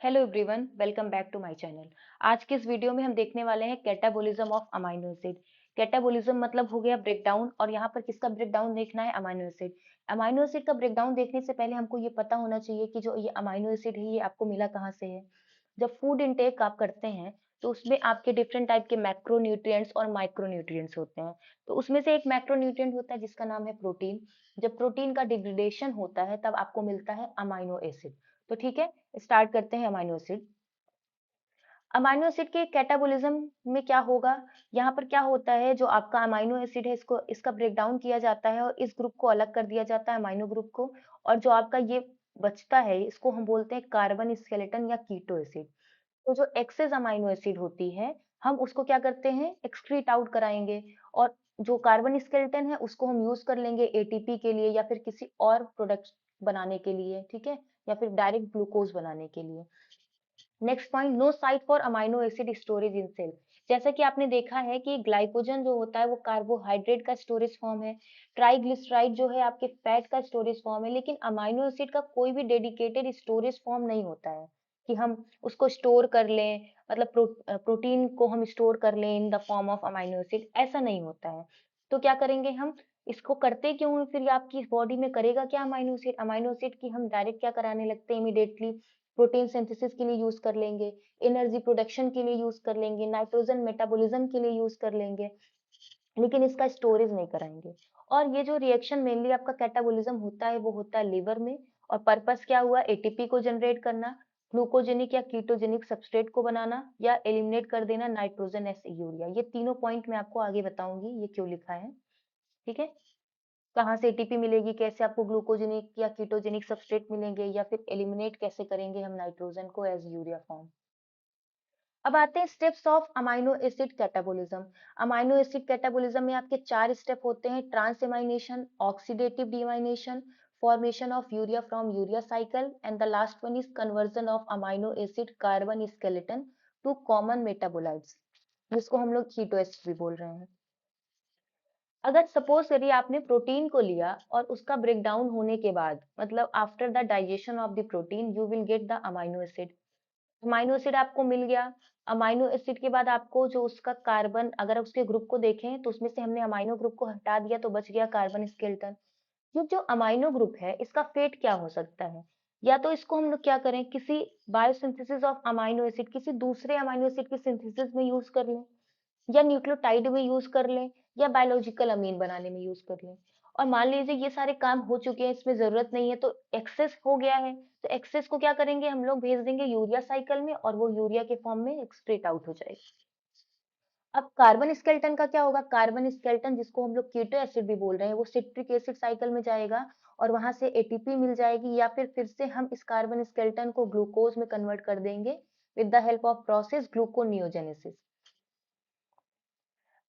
Hello everyone, welcome back to my channel. आज के इस वीडियो में हम देखने वाले हैं catabolism of amino acid. Catabolism मतलब हो गया ब्रेकडाउन, और यहाँ पर किसका ब्रेकडाउन देखना है? Amino acid. अमाइनो एसिड का ब्रेकडाउन देखने से पहले हमको ये पता होना चाहिए कि जो ये अमाइनो एसिड है ये आपको मिला कहाँ से है। जब फूड इनटेक आप करते हैं तो उसमें आपके डिफरेंट टाइप के मैक्रो न्यूट्रिएंट्स और माइक्रो न्यूट्रिएंट्स होते हैं। तो उसमें से एक मैक्रो न्यूट्रिएंट होता है जिसका नाम है प्रोटीन। जब प्रोटीन का डिग्रेडेशन होता है तब आपको मिलता है अमाइनो एसिड। तो ठीक है, स्टार्ट करते हैं अमाइनो एसिड। अमाइनो एसिड के कैटाबोलिज्म में क्या होगा? यहाँ पर क्या होता है, जो आपका अमाइनो एसिड है इसको इसका ब्रेक डाउन किया जाता है और इस ग्रुप को अलग कर दिया जाता है, अमाइनो ग्रुप को। और जो आपका ये बचता है इसको हम बोलते हैं कार्बन स्केलेटन या कीटो एसिड। तो जो एक्सेस अमाइनो एसिड होती है, हम उसको क्या करते हैं, एक्सक्रीट आउट कराएंगे। और जो कार्बन स्केलेटन है उसको हम यूज कर लेंगे एटीपी के लिए या फिर किसी और प्रोडक्ट बनाने के लिए, ठीक है, या फिर डायरेक्ट ग्लूकोज बनाने के लिए। Next point, no site for amino acid storage in cell. जैसा कि आपने देखा है कि ग्लाइकोजन जो होता है वो कार्बोहाइड्रेट का स्टोरेज फॉर्म है, ट्राइग्लिसराइड जो है आपके फैट का स्टोरेज फॉर्म है, लेकिन अमाइनो एसिड का कोई भी डेडिकेटेड स्टोरेज फॉर्म नहीं होता है कि हम उसको स्टोर कर लें। मतलब प्रोटीन को हम स्टोर कर लें in the form of amino acid, ऐसा नहीं होता है। तो क्या करेंगे हम, इसको करते क्यों हैं फिर? ये आपकी बॉडी में करेगा क्या अमाइनो एसिड? अमाइनो एसिड की हम डायरेक्ट क्या कराने लगते हैं इमीडिएटली, प्रोटीन सिंथेसिस के लिए यूज कर लेंगे, एनर्जी प्रोडक्शन के लिए यूज कर लेंगे, नाइट्रोजन मेटाबॉलिज्म के लिए यूज कर लेंगे, लेकिन इसका स्टोरेज नहीं कराएंगे। और ये जो रिएक्शन मेनली आपका कैटाबॉलिज्म होता है वो होता है लिवर में। और पर्पस क्या हुआ? एटीपी को जनरेट करना, ग्लूकोजेनिक या कीटोजेनिक सबस्ट्रेट को बनाना, या एलिमिनेट कर देना नाइट्रोजन एस यूरिया। ये तीनों पॉइंट मैं आपको आगे बताऊंगी ये क्यों लिखा है, ठीक है। कहाँ से एटीपी मिलेगी, कैसे आपको ग्लूकोजेनिक या कीटोजेनिक सबस्ट्रेट मिलेंगे, या फिर एलिमिनेट कैसे करेंगे हम नाइट्रोजन को एज यूरिया फॉर्म। अब आते हैं steps of amino acid catabolism. Amino acid catabolism में आपके 4 स्टेप होते हैं: transamination, oxidative deamination, formation of urea from urea cycle, and the last one is conversion of amino acid carbon skeleton to common metabolites, जिसको हम लोग keto acid भी बोल रहे हैं। अगर सपोज करिए आपने प्रोटीन को लिया और उसका ब्रेक डाउन होने के बाद, मतलब after the digestion of the protein you will get the amino acid. Amino acid आपको मिल गया। अमाइनो एसिड के बाद आपको जो उसका कार्बन, अगर उसके ग्रुप को देखें तो उसमें से हमने अमाइनो ग्रुप को हटा दिया तो बच गया कार्बन स्केलेटन। ये जो अमाइनो ग्रुप है इसका फेट क्या हो सकता है? या तो इसको हम लोग क्या करें, किसी बायोसिंथेसिस ऑफ अमाइनो एसिड, किसी दूसरे अमाइनो एसिड की सिंथेसिस में यूज कर लें, या न्यूक्लियोटाइड में यूज कर लें, या बायोलॉजिकल अमीन बनाने में यूज कर लें। और मान लीजिए ये सारे काम हो चुके हैं, इसमें जरूरत नहीं है, तो एक्सेस हो गया है, तो एक्सेस को क्या करेंगे, हम लोग भेज देंगे यूरिया साइकिल में और वो यूरिया के फॉर्म में एक्सक्रीट आउट हो जाएगी। अब कार्बन स्केलेटन का क्या होगा? कार्बन स्केलेटन, जिसको हम लोग कीटो एसिड भी बोल रहे हैं, वो सिट्रिक एसिड साइकिल में जाएगा और वहां से एटीपी मिल जाएगी, या फिर से हम इस कार्बन स्केलेटन को ग्लूकोज में कन्वर्ट कर देंगे with the help of process gluconeogenesis.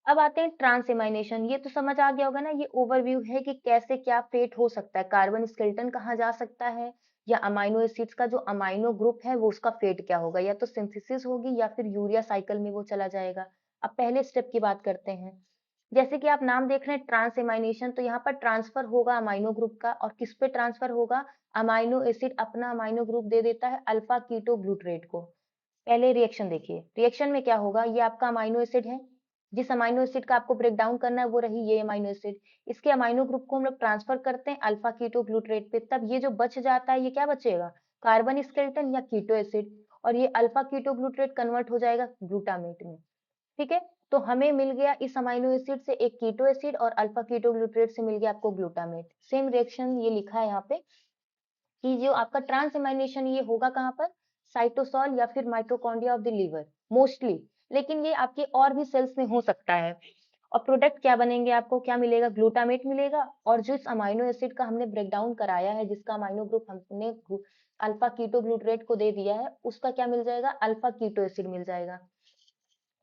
अब आते हैं ट्रांसएमाइनेशन। ये तो समझ आ गया होगा ना, ये ओवरव्यू है कि कैसे क्या फेट हो सकता है, कार्बन स्केलेटन कहाँ जा सकता है, या अमाइनो एसिड्स का जो अमाइनो ग्रुप है वो उसका फेट क्या होगा, या तो सिंथेसिस होगी या फिर यूरिया साइकिल में वो चला जाएगा। अब पहले स्टेप की बात करते हैं। जैसे कि आप नाम देख रहे हैं ट्रांसएमाइनेशन, तो यहाँ पर ट्रांसफर होगा अमाइनो ग्रुप का, और किस पे ट्रांसफर होगा? अमाइनो एसिड अपना अमाइनो ग्रुप दे देता है अल्फा कीटो ग्लूटरेट को। पहले रिएक्शन देखिए, रिएक्शन में क्या होगा, ये आपका अमाइनो एसिड है, जिस अमाइनो एसिड का आपको ब्रेक डाउन करना है वो रही ये अमाइनो एसिड। इसके अमाइनो ग्रुप को हम लोग ट्रांसफर करते हैं अल्फा कीटो ग्लूटरेट पे, तब ये जो बच जाता है ये क्या बचेगा? कार्बन स्केलेटन या कीटो एसिड। और ये अल्फा कीटो ग्लूटरेट कन्वर्ट हो जाएगा ग्लूटामेट में, ठीक है। तो हमें मिल गया इस अमाइनो एसिड से एक कीटो एसिड, और अल्फा कीटो ग्लूटरेट से मिल गया आपको ग्लूटामेट। सेम रिएक्शन ये लिखा है यहाँ पे कि जो आपका ट्रांसएमाइनेशन ये होगा कहाँ पर? साइटोसॉल या फिर mitochondria of the liver mostly, लेकिन ये आपके और भी सेल्स में हो सकता है। और प्रोडक्ट क्या बनेंगे, आपको क्या मिलेगा? ग्लूटामेट मिलेगा। और जो इस अमाइनो एसिड का हमने ब्रेक डाउन कराया है, जिसका अमाइनो ग्रुप हमने अल्फा कीटो ग्लूटरेट को दे दिया है, उसका क्या मिल जाएगा? अल्फा कीटो एसिड मिल जाएगा।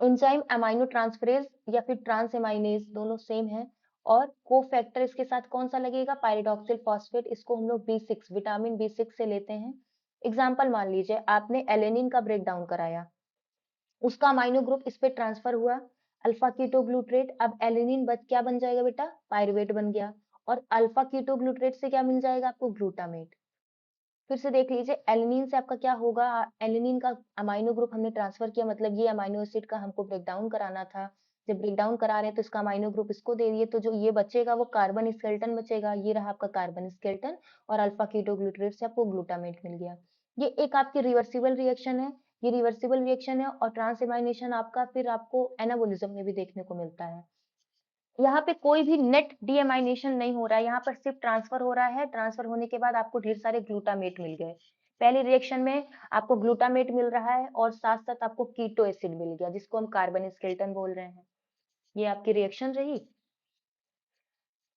एंजाइम अमाइनो ट्रांसफरेज या फिर ट्रांसएमाइनेज दोनों सेम है। और को फैक्टर इसके साथ कौन सा लगेगा? पायरिडॉक्सिल फॉस्फेट। इसको हम लोग B6 विटामिन B6 से लेते हैं। एग्जाम्पल मान लीजिए आपने एलेनिन का ब्रेक डाउन कराया, उसका अमाइनो ग्रुप इस पे ट्रांसफर हुआ अल्फा कीटो ग्लूटरेट। अब एलेनिन बच क्या बन जाएगा बेटा? पायरुवेट बन गया। और अल्फा कीटो ग्लूटरेट से क्या मिल जाएगा आपको? ग्लूटामेट। फिर से देख लीजिए, एलेनिन से आपका क्या होगा, एलेनिन का अमाइनो ग्रुप हमने ट्रांसफर किया, मतलब ये अमाइनो एसिड का हमको ब्रेक डाउन कराना था। जब ब्रेक डाउन करा रहे हैं तो इसका अमाइनो ग्रुप इसको दे दिए, तो जो ये बचेगा वो कार्बन स्केलेटन बचेगा। ये रहा आपका कार्बन स्केलेटन और अल्फा कीटोग्लूटारेट से आपको ग्लूटामेट मिल गया। ये एक आपकी रिवर्सिबल रिएक्शन है, ये रिवर्सिबल रिएक्शन है, और ट्रांसएमाइनेशन आपका फिर आपको एनाबोलिज्म में भी देखने को मिलता है। यहाँ पे कोई भी नेट डीएमाइनेशन नहीं हो रहा है, यहाँ पर सिर्फ ट्रांसफर हो रहा है। ट्रांसफर होने के बाद आपको ढेर सारे ग्लूटामेट मिल गए। पहली रिएक्शन में आपको ग्लूटामेट मिल रहा है और साथ साथ आपको कीटो एसिड मिल गया, जिसको हम कार्बन स्केलेटन बोल रहे हैं। ये आपकी रिएक्शन रही।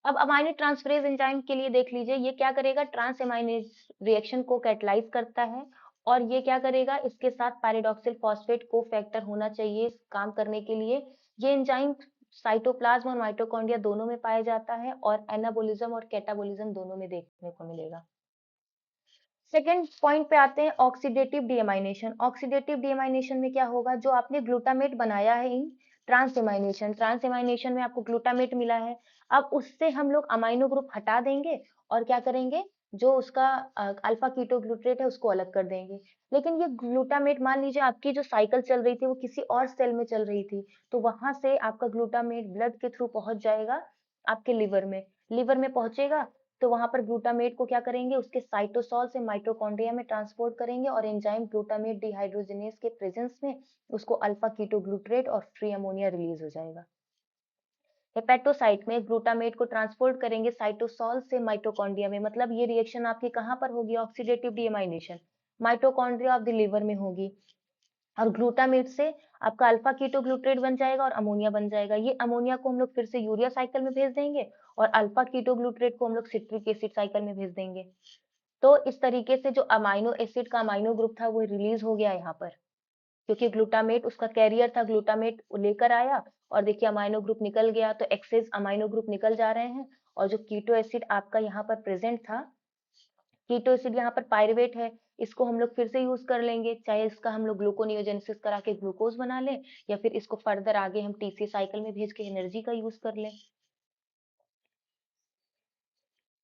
अब अमाइनो ट्रांसफरेज एंजाइम के लिए देख लीजिए, ये क्या करेगा, ट्रांस एमाइनेज रिएक्शन को कैटलाइज करता है, और ये क्या करेगा, इसके साथ पैराडॉक्सिल फॉस्फेट को फैक्टर होना चाहिए इस काम करने के लिए। ये एंजाइम साइटोप्लाज्म और माइटोकॉन्ड्रिया दोनों में पाया जाता है, और एनाबोलिज्म और कैटाबोलिज्म दोनों में देखने को मिलेगा। सेकेंड पॉइंट पे आते हैं, ऑक्सीडेटिव डीएमाइनेशन। ऑक्सीडेटिव डीएमाइनेशन में क्या होगा, जो आपने ग्लूटामेट बनाया है इन ट्रांसएमाइनेशन, ट्रांसएमाइनेशन में आपको ग्लूटामेट मिला है, अब उससे हम लोग अमाइनो ग्रुप हटा देंगे और क्या करेंगे, जो उसका अल्फा कीटोग्लूट्रेट है उसको अलग कर देंगे। लेकिन ये ग्लूटामेट, मान लीजिए आपकी जो साइकिल चल रही थी वो किसी और सेल में चल रही थी, तो वहां से आपका ग्लूटामेट ब्लड के थ्रू पहुंच जाएगा आपके लिवर में। लिवर में पहुंचेगा तो वहां पर ग्लूटामेट को क्या करेंगे, उसके साइटोसॉल से माइटोकॉन्ड्रिया में ट्रांसपोर्ट करेंगे, और एंजाइम ग्लूटामेट डिहाइड्रोजिनेज के प्रेजेंस में उसको अल्फा कीटोग्लूट्रेट और फ्री अमोनिया रिलीज हो जाएगा। हेपेटोसाइट में ग्लूटामेट को ट्रांसपोर्ट करेंगे साइटोसॉल से माइटोकॉन्ड्रिया में, मतलब ये रिएक्शन आपकी कहां पर होगी, oxidative deamination mitochondria of the liver में होगी, और ग्लूटामेट से आपका अल्फा कीटोग्लूट्रेट बन जाएगा और अमोनिया बन जाएगा। ये अमोनिया को हम लोग फिर से यूरिया साइकिल में भेज देंगे, और अल्फा कीटोग्लूट्रेट को हम लोग सिट्रिक एसिड साइकिल में भेज देंगे। तो इस तरीके से जो अमाइनो एसिड का अमाइनो ग्रुप था वो रिलीज हो गया यहाँ पर, क्योंकि ग्लूटामेट उसका कैरियर था, ग्लूटामेट लेकर आया, और देखिए अमाइनो ग्रुप निकल गया, तो एक्सेस अमाइनो ग्रुप निकल जा रहे हैं। और जो कीटो एसिड आपका यहाँ पर प्रेजेंट था, कीटो एसिड यहाँ पर पायरुवेट है, इसको हम लोग फिर से यूज कर लेंगे, चाहे इसका हम लोग ग्लूकोनियोजेनेसिस करा के ग्लूकोज बना लें, या फिर इसको फर्दर आगे हम टीसी साइकिल में भेज के एनर्जी का यूज कर लें।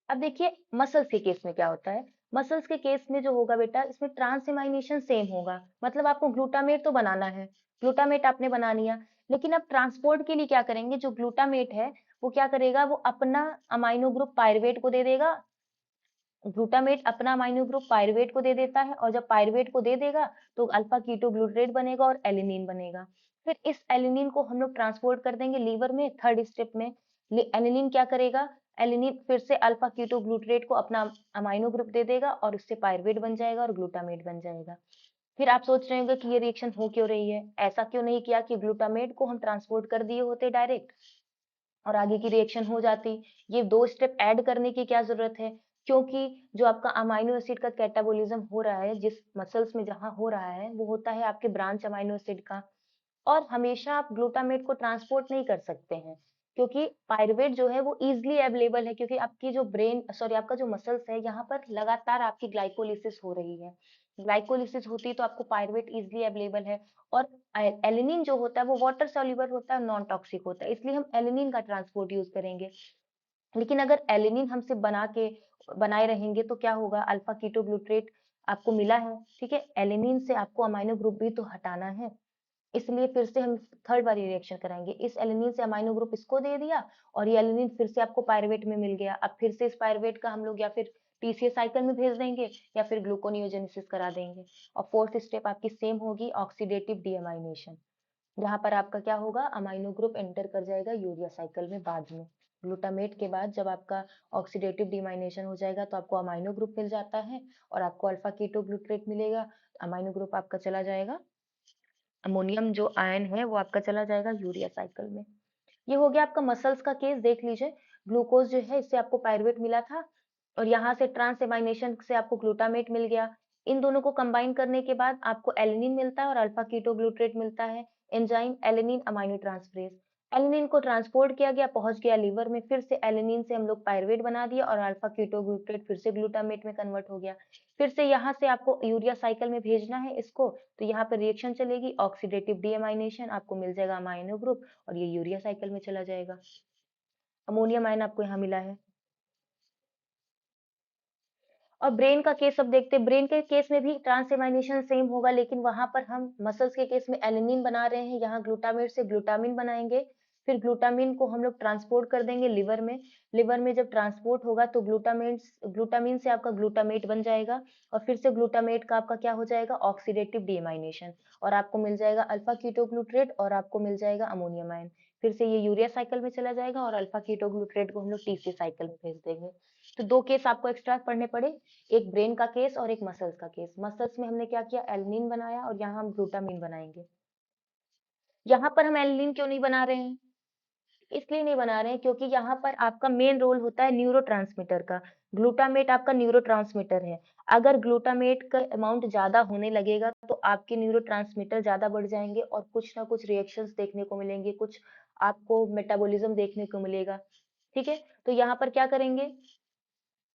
अब देखिए मसल्स के केस में क्या होता है, मसल्स के केस में जो होगा बेटा, इसमें ट्रांसएमाइनेशन सेम होगा, मतलब आपको ग्लूटामेट तो बनाना है, ग्लूटामेट आपने बना लिया, लेकिन अब ट्रांसपोर्ट के लिए क्या करेंगे, जो ग्लूटामेट है वो क्या करेगा, वो अपना अमाइनो ग्रुप पायरुवेट को दे देगा। ग्लूटामेट अपना अमाइनो ग्रुप पायरुवेट को दे देता है, और जब पायरुवेट को दे देगा तो अल्फा कीटोग्लूटारेट बनेगा और एलिनिन बनेगा। फिर इस एलिनिन को हम लोग ट्रांसपोर्ट कर देंगे लीवर में, थर्ड स्टेप में। एलिनिन क्या करेगा, एलिनिन फिर से अल्फा कीटोग्लूटारेट को अपना अमाइनो ग्रुप दे देगा, और उससे पायरुवेट बन जाएगा और ग्लूटामेट बन जाएगा। फिर आप सोच रहे होंगे कि ये रिएक्शन हो क्यों रही है, ऐसा क्यों नहीं किया कि ग्लूटामेट को हम ट्रांसपोर्ट कर दिए होते डायरेक्ट और आगे की रिएक्शन हो जाती। ये 2 स्टेप ऐड करने की क्या ज़रूरत है? क्योंकि जो आपका अमाइनो एसिड का कैटाबॉलिज्म हो रहा है, जिस मसल्स में जहाँ हो रहा है, वो होता है आपके ब्रांच अमाइनो एसिड का। और हमेशा आप ग्लूटामेट को ट्रांसपोर्ट नहीं कर सकते हैं, क्योंकि पायरुवेट जो है वो ईज़िली अवेलेबल है, क्योंकि आपकी जो ब्रेन सॉरी आपका जो मसल्स है, यहाँ पर लगातार आपकी ग्लाइकोलिसिस हो रही है। ग्लाइकोलिसिस होती है तो आपको पायरुवेट ईज़िली अवेलेबल है, और एलिनिन जो होता है वो वाटर सॉल्युबल होता है, नॉन टॉक्सिक होता है, इसलिए हम एलिनिन का ट्रांसपोर्ट यूज़ करेंगे। लेकिन अगर एलिनिन हम सिर्फ बना के बनाए रहेंगे तो क्या होगा, अल्फा कीटोग्लूटारेट आपको मिला है, ठीक है, एलिनिन से आपको अमाइनो ग्रुप भी तो हटाना है, इसलिए फिर से हम थर्ड वाली रिएक्शन कराएंगे। इस एलिनिन से अमाइनो ग्रुप इसको दे दिया, और ये एलिनिन फिर से आपको पायरुवेट में मिल गया। अब फिर से इस पायरुवेट का हम लोग या फिर टीसीए साइकिल में भेज देंगे, या फिर ग्लूकोनियोजेनेसिस करा देंगे। और फोर्थ स्टेप आपकी सेम होगी, ऑक्सीडेटिव डीएमाइनेशन, जहाँ पर आपका क्या होगा, अमाइनो ग्रुप एंटर कर जाएगा यूरिया साइकिल में बाद में। ग्लूटामेट के बाद जब आपका ऑक्सीडेटिव डीमाइनेशन हो जाएगा तो आपको अमाइनो ग्रुप मिल जाता है, और आपको अल्फा कीटोग्लूटारेट मिलेगा। अमाइनो ग्रुप आपका चला जाएगा, अमोनियम जो आयन है वो आपका चला जाएगा यूरिया साइकिल में। ये हो गया आपका मसल्स का केस। देख लीजिए, ग्लूकोज जो है इससे आपको पायरुवेट मिला था, और यहाँ से ट्रांस एमाइनेशन से आपको ग्लूटामेट मिल गया। इन दोनों को कंबाइन करने के बाद आपको एलिनिन मिलता है और अल्फा कीटोग्लूटारेट मिलता है। Enzyme alanine amino transferase, alanine को ट्रांसपोर्ट किया गया, पहुंच गया लीवर में, फिर से एलिनिन से हम लोग पायरुवेट बना दिया, और अल्फा कीटोग्लूटारेट फिर से ग्लूटामेट में कन्वर्ट हो गया। फिर से यहाँ से आपको यूरिया साइकिल में भेजना है इसको, तो यहाँ पर रिएक्शन चलेगी, ऑक्सीडेटिव डीएमाइनेशन, आपको मिल जाएगा अमाइनो ग्रुप, और ये यूरिया साइकिल में चला जाएगा। अमोनियम आयन आपको यहाँ मिला है। और ब्रेन का केस अब देखते हैं। ब्रेन के केस में भी ट्रांसएमाइनेशन सेम होगा, लेकिन वहां पर हम मसल्स के केस में एलिनिन बना रहे हैं, यहाँ ग्लूटामेट से ग्लूटामिन बनाएंगे। फिर ग्लूटामिन को हम लोग ट्रांसपोर्ट कर देंगे लिवर में। लिवर में जब ट्रांसपोर्ट होगा तो ग्लूटामिन से आपका ग्लूटामेट बन जाएगा, और फिर से ग्लूटामेट का आपका क्या हो जाएगा, ऑक्सीडेटिव डीएमाइनेशन, और आपको मिल जाएगा अल्फा कीटोग्लूट्रेट, और आपको मिल जाएगा अमोनियम आयन। फिर से ये यूरिया साइकिल में चला जाएगा, और अल्फा कीटोग्लूट्रेट को हम लोग टीसी साइकिल में भेज देंगे। तो दो केस आपको एक्स्ट्रा पढ़ने पड़े, एक ब्रेन का केस और एक मसल्स का केस। मसल्स में हमने क्या किया, एलिनिन बनाया, और यहाँ हम ग्लूटामिन बनाएंगे। यहाँ पर हम एलिनिन क्यों नहीं बना रहे हैं, इसलिए नहीं बना रहे हैं क्योंकि यहाँ पर आपका मेन रोल होता है न्यूरोट्रांसमीटर का। ग्लूटामेट आपका न्यूरोट्रांसमीटर है। अगर ग्लूटामेट का अमाउंट ज्यादा होने लगेगा तो आपके न्यूरोट्रांसमीटर ज्यादा बढ़ जाएंगे, और कुछ ना कुछ रिएक्शंस देखने को मिलेंगे, कुछ आपको मेटाबॉलिज्म देखने को मिलेगा। ठीक है, तो यहाँ पर क्या करेंगे,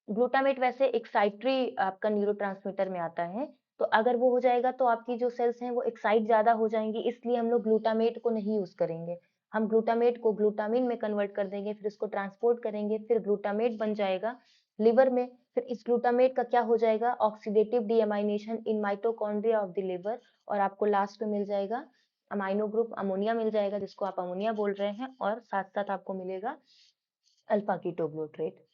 ग्लूटामेट वैसे एक्साइटरी आपका न्यूरोट्रांसमीटर में आता है, तो अगर वो हो जाएगा तो आपकी जो सेल्स हैं वो एक्साइट ज्यादा हो जाएंगी, इसलिए हम लोग ग्लूटामेट को नहीं यूज करेंगे। हम ग्लूटामेट को ग्लूटामिन में कन्वर्ट कर देंगे, फिर इसको ट्रांसपोर्ट करेंगे, फिर ग्लूटामेट बन जाएगा लिवर में। फिर इस ग्लूटामेट का क्या हो जाएगा, oxidative deamination in mitochondria of the liver, और आपको लास्ट में मिल जाएगा अमाइनो ग्रुप अमोनिया मिल जाएगा, जिसको आप अमोनिया बोल रहे हैं, और साथ साथ आपको मिलेगा अल्फा कीटोग्लूट्रेट।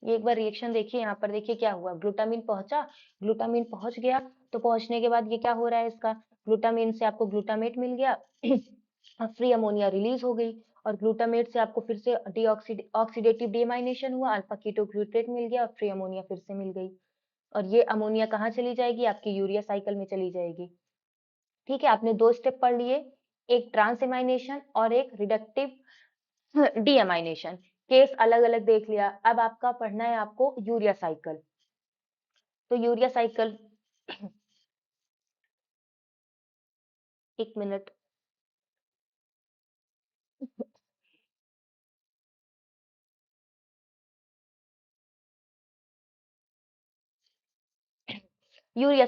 ये एक बार रिएक्शन देखिए, यहाँ पर देखिए क्या हुआ, ग्लूटामिन पहुंचा, ग्लूटामिन पहुंच गया, तो पहुंचने के बाद ये क्या हो रहा है, इसका ग्लूटामिन से आपको ग्लूटामेट मिल गया और फ्री अमोनिया रिलीज हो गई, और ग्लूटामेट से आपको फिर से ऑक्सीडेटिव डीमाइनेशन हुआ, अल्फा कीटोग्लूट्रेट मिल गया, और फ्री अमोनिया फिर से मिल गई। और ये अमोनिया कहाँ चली जाएगी, आपकी यूरिया साइकिल में चली जाएगी। ठीक है, आपने दो स्टेप पढ़ लिए, एक ट्रांसएमाइनेशन और एक रिडक्टिव डीएमाइनेशन। केस अलग अलग देख लिया, अब आपका पढ़ना है आपको यूरिया साइकिल। तो यूरिया साइकिल एक मिनट, यूरिया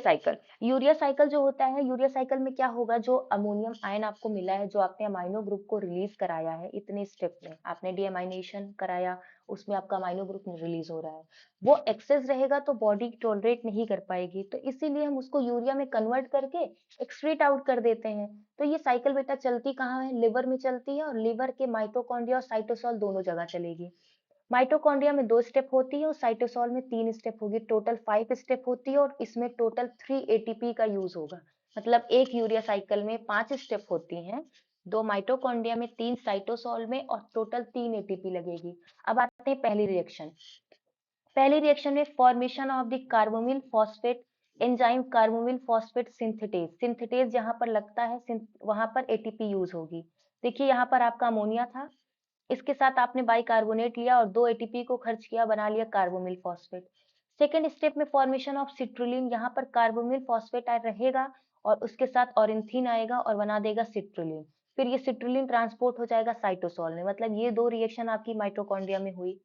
साइकिल जो होता है, यूरिया साइकिल में क्या होगा, जो अमोनियम आयन आपको मिला है, जो आपने अमाइनो ग्रुप को रिलीज कराया है, इतने स्टेप में आपने डीअमाइनेशन कराया, उसमें आपका अमाइनो ग्रुप रिलीज हो रहा है, वो एक्सेस रहेगा तो बॉडी टॉलरेट नहीं कर पाएगी, तो इसीलिए हम उसको यूरिया में कन्वर्ट करके एक्सक्रीट आउट कर देते हैं। तो ये साइकिल बेटा चलती कहाँ है, लिवर में चलती है, और लिवर के माइटोकॉन्ड्रिया और साइटोसोल दोनों जगह चलेगी। माइटोकॉन्ड्रिया में दो स्टेप होती है और साइटोसोल में तीन स्टेप होगी, टोटल 5 स्टेप होती है, और इसमें टोटल 3 एटीपी का यूज होगा। मतलब एक यूरिया साइकिल में 5 स्टेप होती हैं, दो माइटोकॉन्ड्रिया में, तीन साइटोसोल में, और टोटल 3 एटीपी लगेगी। अब आते हैं पहली रिएक्शन। पहली रिएक्शन में formation of the carbamoyl phosphate enzyme, carbamoyl phosphate synthetase. Synthetase जहां पर लगता है वहां पर एटीपी यूज होगी। देखिए यहाँ पर आपका अमोनिया था, इसके साथ आपने बाइकार्बोनेट लिया और 2 एटीपी को खर्च किया, बना लिया कार्बोमिल फॉस्फेट। सेकेंड स्टेप में फॉर्मेशन ऑफ सिट्रुलिन, यहाँ पर कार्बोमिल फॉस्फेट रहेगा और उसके साथ ऑरिन्थीन आएगा और बना देगा सिट्रुलिन। फिर ये सिट्रुलिन ट्रांसपोर्ट हो जाएगा साइटोसोल में। मतलब ये दो रिएक्शन आपकी माइटोकॉन्ड्रिया में हुई।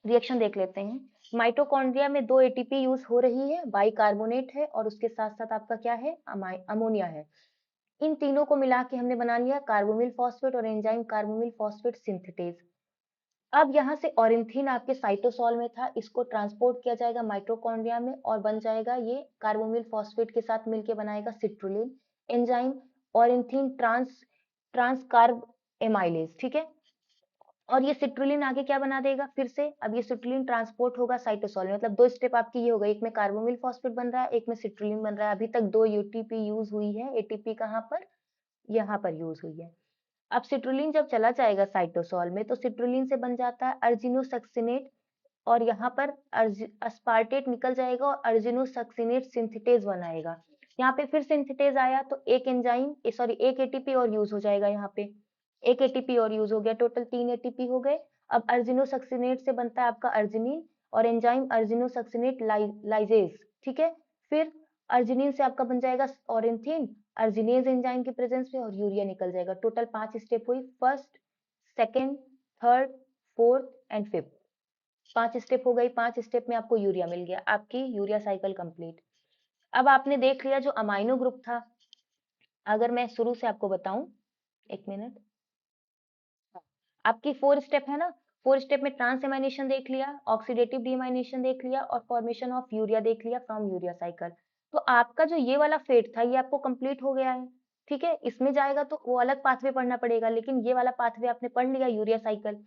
रिएक्शन देख लेते हैं। माइटोकॉन्ड्रिया में 2 एटीपी यूज हो रही है, बाइकार्बोनेट है, और उसके साथ साथ आपका क्या है, अमोनिया है। इन तीनों को मिला के हमने बना लिया कार्बोमिल फॉस्फेट और एंजाइम कार्बोमिल फॉस्फेट सिंथेटेज। अब यहाँ से ऑरिन्थीन आपके साइटोसोल में था, इसको ट्रांसपोर्ट किया जाएगा माइटोकॉन्ड्रिया में और बन जाएगा ये कार्बोमिल फॉस्फेट के साथ मिलके बनाएगा citrulline. Enzyme ornithine trans amylase. ठीक है, और ये सिट्रुलिन आगे क्या बना देगा, फिर से अब ये सिट्रुलिन ट्रांसपोर्ट होगा साइटोसोल में। मतलब दो स्टेप आपकी ये हो गई, एक में कार्बोमिल फॉस्फेट बन रहा है, एक में सिट्रुलिन बन रहा है। अभी तक 2 एटीपी यूज हुई है, एटीपी कहाँ पर, यहाँ पर यूज हुई है। अब सिट्रुलिन जब चला जाएगा साइटोसोल में तो सिट्रुलिन से बन जाता है अर्जिनोसक्सिनेट, और यहाँ पर अस्पार्टेट निकल जाएगा और अर्जिनोसक्सिनेट सिंथेटेज बनाएगा। यहाँ पे फिर सिंथेटेज आया तो एक एंजाइम सॉरी एक एटीपी और यूज हो जाएगा। यहाँ पे एक एटीपी और यूज हो गया, टोटल 3 एटीपी हो गए। अब अर्जिनोसक्सिनेट से बनता है आपका अर्जिनिन और एंजाइम अर्जिनोसक्सिनेट लाइजेज। ठीक है, फिर अर्जिनिन से आपका बन जाएगा ऑरिन्थीन अर्जिनेज एंजाइम के प्रेजेंस में, और यूरिया निकल जाएगा। टोटल 5 स्टेप हुई, first, second, third, fourth and fifth. 5 step हो गई, 5 स्टेप में आपको यूरिया मिल गया, आपकी यूरिया साइकिल कंप्लीट। अब आपने देख लिया जो अमाइनो ग्रुप था। अगर मैं शुरू से आपको बताऊं, एक मिनट, आपकी 4 स्टेप है ना, 4 स्टेप में ट्रांस एमाइनेशन देख लिया, ऑक्सीडेटिव डीअमाइनेशन देख लिया और फॉर्मेशन ऑफ यूरिया देख लिया फ्रॉम यूरिया साइकिल। तो आपका जो ये वाला फेट था ये आपको कंप्लीट हो गया है, ठीक है। इसमें जाएगा तो वो अलग पाथवे पढ़ना पड़ेगा, लेकिन ये वाला पाथवे आपने पढ़ लिया यूरिया साइकिल।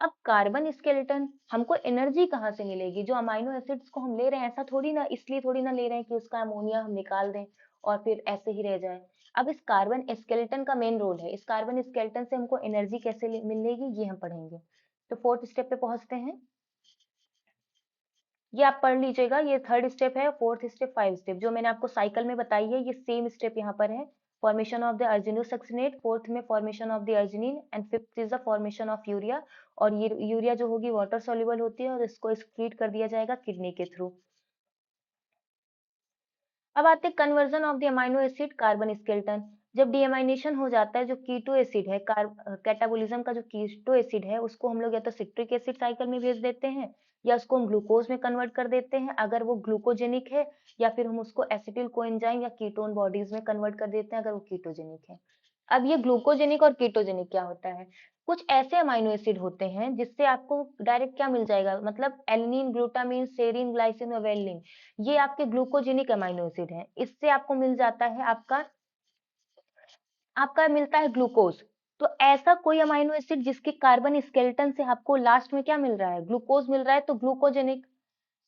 अब कार्बन स्केलेटन, हमको एनर्जी कहाँ से मिलेगी? जो अमाइनो एसिड्स को हम ले रहे हैं, ऐसा थोड़ी ना, इसलिए थोड़ी ना ले रहे हैं कि उसका अमोनिया हम निकाल दें और फिर ऐसे ही रह जाए। अब इस कार्बन स्केलेटन का मेन रोल है, इस कार्बन स्केलेटन से हमको एनर्जी कैसे मिलेगी ये हम पढ़ेंगे। तो 4th स्टेप पे पहुंचते हैं, ये आप पढ़ लीजिएगा। ये 3rd स्टेप है, 4th स्टेप, 5th स्टेप जो मैंने आपको साइकिल में बताई है, ये सेम स्टेप यहाँ पर है। फॉर्मेशन ऑफ द अर्जिनोसक्सिनेट, 4th में formation of the arginine and 5th is the formation of urea. और ये यूरिया जो होगी वाटर सॉल्युबल होती है और इसको एक्सक्रीट कर दिया जाएगा किडनी के थ्रू। अब आते हैं conversion of the amino acid carbon skeleton. जब डीएमाइनेशन हो जाता है, जो कीटो एसिड है, कैटाबोलिज्म का जो कीटो एसिड है, उसको हम लोग या तो सिट्रिक एसिड साइकिल में भेज देते हैं या उसको हम ग्लूकोज में कन्वर्ट कर देते हैं अगर वो ग्लूकोजेनिक है, या फिर हम उसको एसिटिल कोएंजाइम या कीटोन बॉडीज में कन्वर्ट कर देते हैं अगर वो कीटोजेनिक है। अब ये ग्लूकोजेनिक और कीटोजेनिक क्या होता है? कुछ ऐसे अमाइनो एसिड होते हैं जिससे आपको डायरेक्ट क्या मिल जाएगा, मतलब एलनिन, ग्लूटामिन, सेरिन, ग्लाइसिन और वेलिन, ये आपके ग्लूकोजेनिक अमाइनो एसिड हैं। इससे आपको मिल जाता है आपका आपका मिलता है ग्लूकोज। तो ऐसा कोई अमाइनो एसिड जिसके कार्बन स्केलेटन से आपको लास्ट में क्या मिल रहा है, ग्लूकोज मिल रहा है, तो ग्लूकोजेनिक।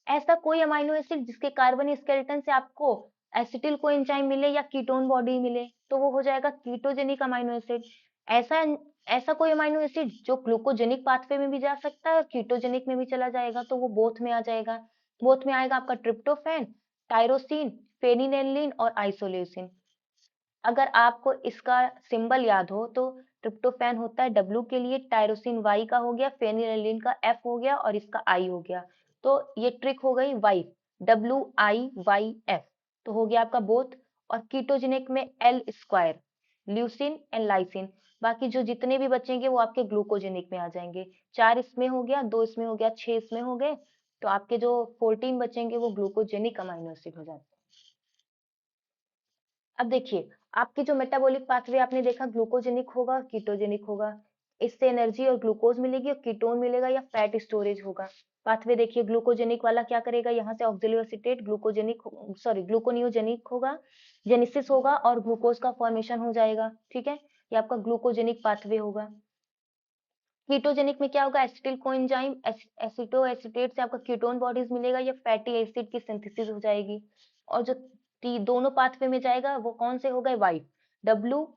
ऐसा कोई अमाइनो एसिड जिसके कार्बन स्केलेटन से आपको एसिटिल कोएंजाइम मिले या कीटोन बॉडी मिले, तो वो हो जाएगा कीटोजेनिक अमाइनो एसिड। ऐसा ऐसा कोई अमाइनो एसिड जो ग्लूकोजेनिक पाथवे में भी जा सकता है और कीटोजेनिक में भी चला जाएगा, तो वो बोथ में आ जाएगा। बोथ में आएगा आपका ट्रिप्टोफैन, टायरोसिन, फेनिलैलानाइन और आइसोल्यूसिन। अगर आपको इसका सिंबल याद हो तो ट्रिप्टोफैन होता है डब्ल्यू के लिए, टायरोसिन वाई का हो गया, फेनिलैलानाइन का एफ हो गया और इसका आई हो गया। तो ये ट्रिक हो गई वाई, WIYF। तो हो गया आपका बोथ। और कीटोजेनिक में L square, leucine and lysine. बाकी जो जितने भी बचेंगे वो आपके ग्लूकोजेनिक में आ जाएंगे। 4 इसमें हो गया, 2 इसमें हो गया, 6 इसमें हो गए। तो आपके जो 14 बचेंगे वो ग्लूकोजेनिक अमाइनो एसिड हो जाते हैं। अब देखिए, आपकी जो मेटाबॉलिक पाथवे आपने देखा ग्लूकोजेनिक होगा और कीटोजेनिक होगा। इससे एनर्जी और ग्लूकोज मिलेगी और कीटोन मिलेगा या फैट स्टोरेज होगा। पाथवे देखिए, ग्लूकोजेनिक वाला क्या करेगा, यहाँ से ऑक्सिलो एसीटेट ग्लूकोजेनिक, सॉरी ग्लूकोनियोजेनिक होगा, जेनेसिस होगा और ग्लूकोज का फॉर्मेशन हो जाएगा, ठीक है। ये आपका ग्लूकोजेनिक पाथवे होगा। कीटोजेनिक में क्या होगा, एसिटिल कोएंजाइम एसिटो एसिटेट से आपका कीटोन बॉडीज मिलेगा या फैटी एसिड की सिंथेसिस हो जाएगी। और जो दोनों पाथवे में जाएगा वो कौन से हो गए, वाई, डब्ल्यू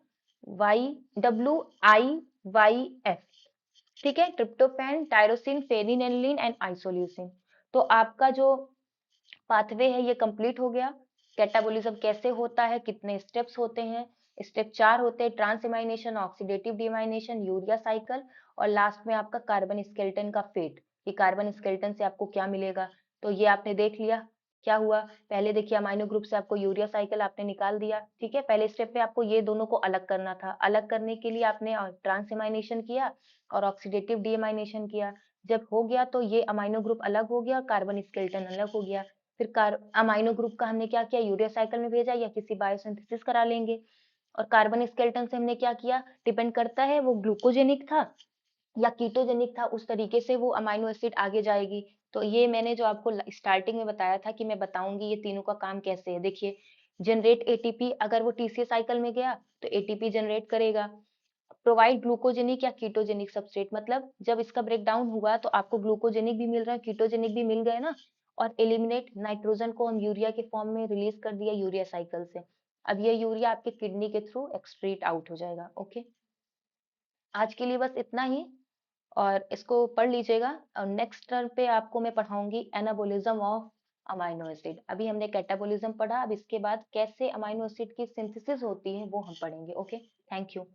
वाई, WIYF, ठीक है। Tryptophan, tyrosine, phenylalanine and isoleucine. तो आपका जो पाथवे है ये कंप्लीट हो गया। कैटाबोलिज्म कैसे होता है, कितने स्टेप्स होते हैं? स्टेप 4 होते हैं, ट्रांस एमाइनेशन, ऑक्सीडेटिव डीमाइनेशन, यूरिया साइकिल और लास्ट में आपका कार्बन स्केलेटन का फेट, कि कार्बन स्केलेटन से आपको क्या मिलेगा। तो ये आपने देख लिया क्या हुआ। पहले देखिए अमाइनो ग्रुप से आपको यूरिया साइकिल आपने निकाल दिया, ठीक है। पहले स्टेप पे आपको ये दोनों को अलग करना था, अलग करने के लिए आपने ट्रांस एमाइनेशन किया और ऑक्सीडेटिव डीमाइनेशन किया। जब हो गया तो ये अमाइनो ग्रुप अलग हो गया और कार्बन स्केलेटन अलग हो गया। फिर अमाइनो ग्रुप का हमने क्या किया, यूरिया साइकिल में भेजा या किसी बायोसिंथेसिस करा लेंगे। और कार्बन स्केलेटन से हमने क्या किया, डिपेंड करता है वो ग्लूकोजेनिक था या कीटोजेनिक था, उस तरीके से वो अमाइनो एसिड आगे जाएगी। तो ये मैंने जो आपको स्टार्टिंग में बताया था कि मैं बताऊंगी ये तीनों का काम कैसे है। देखिए, जनरेट एटीपी, अगर वो टीसीए साइकिल में गया तो एटीपी जनरेट करेगा। प्रोवाइड ग्लूकोजेनिक या कीटोजेनिक सबस्ट्रेट, मतलब जब इसका ब्रेक डाउन हुआ तो आपको ग्लूकोजेनिक भी मिल रहा है, कीटोजेनिक भी मिल गए ना। और एलिमिनेट नाइट्रोजन को हम यूरिया के फॉर्म में रिलीज कर दिया यूरिया साइकिल से। अब ये यूरिया आपके किडनी के थ्रू एक्सक्रीट आउट हो जाएगा। ओके, आज के लिए बस इतना ही और इसको पढ़ लीजिएगा। और नेक्स्ट टर्म पे आपको मैं पढ़ाऊंगी एनाबोलिज्म ऑफ अमाइनो एसिड। अभी हमने कैटाबोलिज्म पढ़ा, अब इसके बाद कैसे अमाइनो एसिड की सिंथेसिस होती है वो हम पढ़ेंगे। Okay, thank you.